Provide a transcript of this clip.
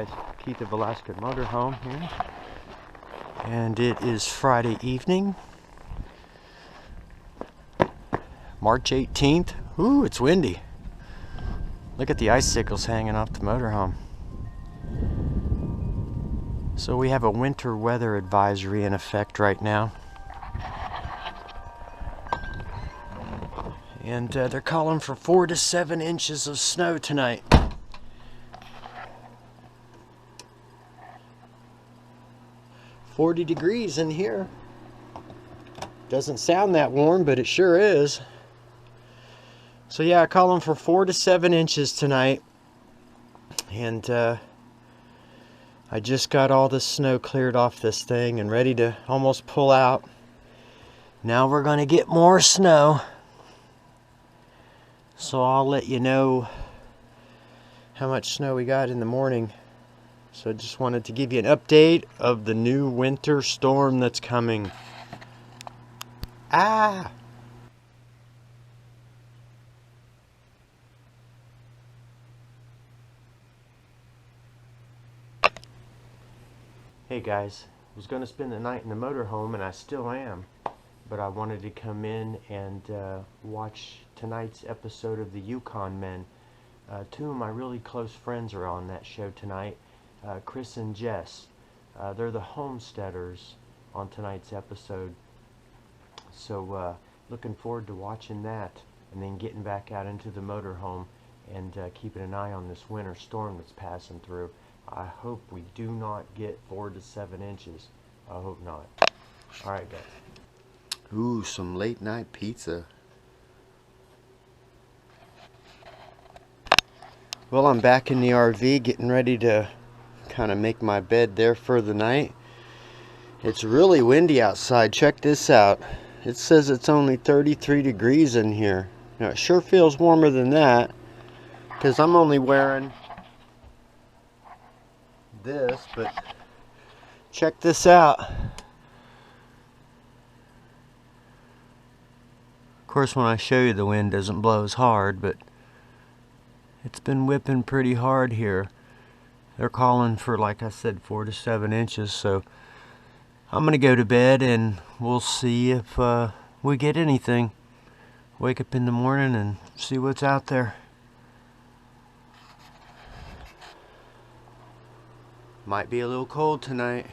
guys, Keith of Alaskan Motorhome here, and it is Friday evening, March 18th. Ooh, it's windy. Look at the icicles hanging off the motorhome. So we have a winter weather advisory in effect right now, and they're calling for 4 to 7 inches of snow tonight. "40 degrees in here." Doesn't sound that warm, but it sure is. So yeah, I call them for 4 to 7 inches tonight. And I just got all the snow cleared off this thing and ready to almost pull out. Now we're going to get more snow. So I'll let you know how much snow we got in the morning. So I just wanted to give you an update of the new winter storm that's coming. Ah! Hey guys, I was going to spend the night in the motorhome, and I still am. But I wanted to come in and watch tonight's episode of the Yukon Men. Two of my really close friends are on that show tonight. Chris and Jess. They're the homesteaders on tonight's episode. So looking forward to watching that, and then getting back out into the motorhome and keeping an eye on this winter storm that's passing through. I hope we do not get 4 to 7 inches. I hope not. Alright guys. Ooh, some late night pizza. Well, I'm back in the RV getting ready to kind of make my bed there for the night. It's really windy outside. Check this out. It says it's only 33 degrees in here. Now it sure feels warmer than that, because I'm only wearing this, but check this out. Of course, when I show you, the wind doesn't blow as hard, but it's been whipping pretty hard here. They're calling for, like I said, 4 to 7 inches, so I'm gonna go to bed and we'll see if we get anything. Wake up in the morning and see what's out there. Might be a little cold tonight.